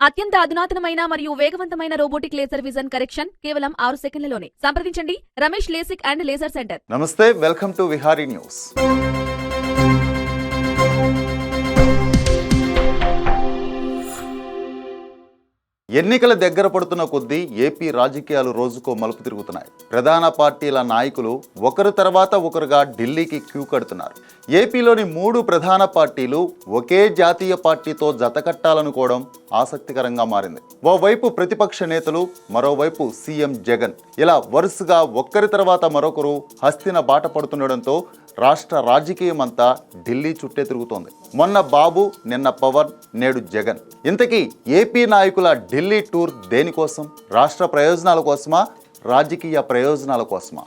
అత్యంత అధునాతనమైన మరియు వేగవంతమైన రోబోటిక్ లేజర్ విజన్ కరెక్షన్ కేవలం 6 సెకండ్లలోనే. సంప్రదించండి Ramesh LASIK and laser centre. నమస్తే, వెల్కమ్ టు విహారీ న్యూస్. ఎన్నికల దగ్గర పడుతున్న కొద్దీ ఏపీ రాజకీయాలు రోజుకో మలుపు తిరుగుతున్నాయి. ప్రధాన పార్టీల నాయకులు ఒకరు తర్వాత ఒకరుగా ఢిల్లీకి క్యూ కడుతున్నారు. ఏపీలోని 3 ప్రధాన పార్టీలు ఒకే జాతీయ పార్టీతో జతకట్టాలనుకోవడం ఆసక్తికరంగా మారింది. ఓవైపు ప్రతిపక్ష నేతలు, మరోవైపు సీఎం జగన్ ఇలా వరుసగా ఒక్కరి తర్వాత మరొకరు హస్తిన బాట పడుతుండడంతో రాష్ట్ర రాజకీయం అంతా ఢిల్లీ చుట్టే తిరుగుతోంది. మొన్న బాబు, నిన్న పవన్, నేడు జగన్. ఇంతకీ ఏపీ నాయకుల ఢిల్లీ టూర్ దేనికోసం? రాష్ట్ర ప్రయోజనాల కోసమా, రాజకీయ ప్రయోజనాల కోసమా?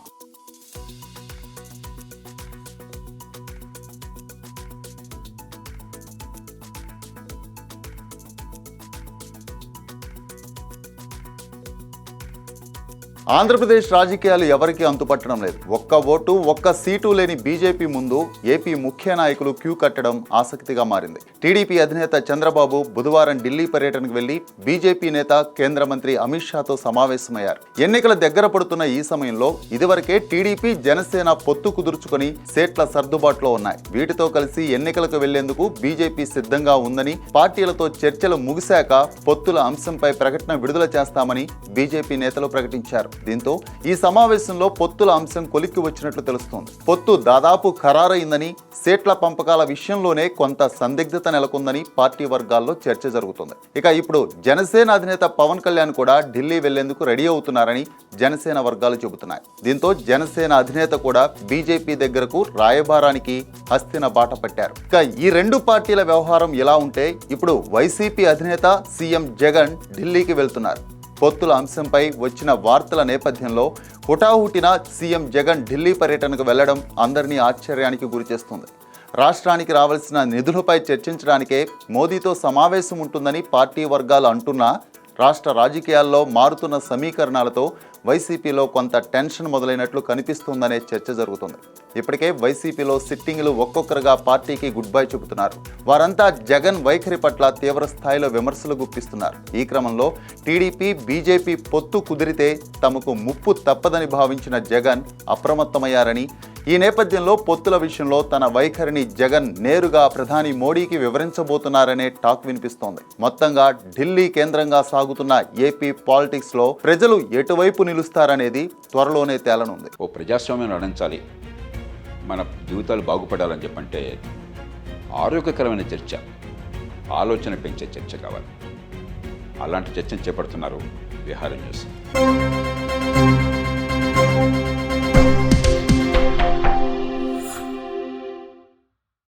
ఆంధ్రప్రదేశ్ రాజకీయాలు ఎవరికీ అంతుపట్టడం లేదు. ఒక్క ఓటు, ఒక్క సీటు లేని బీజేపీ ముందు ఏపీ ముఖ్య నాయకులు క్యూ కట్టడం ఆసక్తిగా మారింది. టీడీపీ అధినేత చంద్రబాబు బుధవారం ఢిల్లీ పర్యటనకు వెళ్లి బీజేపీ నేత, కేంద్ర మంత్రి అమిత్ షాతో సమావేశమయ్యారు. ఎన్నికల దగ్గర పడుతున్న ఈ సమయంలో ఇదివరకే టీడీపీ, జనసేన పొత్తు కుదుర్చుకుని సీట్ల సర్దుబాటులో ఉన్నాయి. వీటితో కలిసి ఎన్నికలకు వెళ్లేందుకు బీజేపీ సిద్ధంగా ఉందని, పార్టీలతో చర్చలు ముగిశాక పొత్తుల అంశంపై ప్రకటన విడుదల చేస్తామని బీజేపీ నేతలు ప్రకటించారు. దీంతో ఈ సమావేశంలో పొత్తుల అంశం కొలిక్కి వచ్చినట్లు తెలుస్తోంది. పొత్తు దాదాపు ఖరారైందని, సీట్ల పంపకాల విషయంలోనే కొంత సందిగ్ధత నెలకొందని పార్టీ వర్గాల్లో చర్చ జరుగుతుంది. ఇక ఇప్పుడు జనసేన అధినేత పవన్ కళ్యాణ్ కూడా ఢిల్లీ వెళ్లేందుకు రెడీ అవుతున్నారని జనసేన వర్గాలు చెబుతున్నాయి. దీంతో జనసేన అధినేత కూడా బీజేపీ దగ్గరకు రాయబారానికి హస్తిన బాట పట్టారు. ఇక ఈ 2 పార్టీల వ్యవహారం ఇలా ఉంటే ఇప్పుడు వైసీపీ అధినేత సీఎం జగన్ ఢిల్లీకి వెళ్తున్నారు. పొత్తుల అంశంపై వచ్చిన వార్తల నేపథ్యంలో హుటాహుటిన సీఎం జగన్ ఢిల్లీ పర్యటనకు వెళ్లడం అందరినీ ఆశ్చర్యానికి గురిచేస్తుంది. రాష్ట్రానికి రావాల్సిన నిధులపై చర్చించడానికే మోదీతో సమావేశం ఉంటుందని పార్టీ వర్గాలు అంటున్నా, రాష్ట్ర రాజకీయాల్లో మారుతున్న సమీకరణాలతో వైసీపీలో కొంత టెన్షన్ మొదలైనట్లు కనిపిస్తుందనే చర్చ జరుగుతుంది. ఇప్పటికే వైసీపీలో సిట్టింగ్లు ఒక్కొక్కరుగా పార్టీకి గుడ్ బై చెబుతున్నారు. వారంతా జగన్ వైఖరి పట్ల తీవ్ర స్థాయిలో విమర్శలు గుప్పిస్తున్నారు. ఈ క్రమంలో టీడీపీ, బీజేపీ పొత్తు కుదిరితే తమకు ముప్పు తప్పదని భావించిన జగన్ అప్రమత్తమయ్యారని, ఈ నేపథ్యంలో పొత్తుల విషయంలో తన వైఖరిని జగన్ నేరుగా ప్రధాని మోడీకి వివరించబోతున్నారనే టాక్ వినిపిస్తోంది. మొత్తంగా ఢిల్లీ కేంద్రంగా సాగుతున్న ఏపీ పాలిటిక్స్ లో ప్రజలు ఎటువైపు నిలుస్తారనేది త్వరలోనే తేలనుంది. ఓ ప్రజాస్వామ్యం నడించాలి, మన జీవితాలు బాగుపడాలని చెప్పంటే ఆరోగ్యకరమైన చర్చ, ఆలోచన పెంచే చర్చ కావాలి. అలాంటి చర్చను చేపడుతున్నారు విహారీ న్యూస్.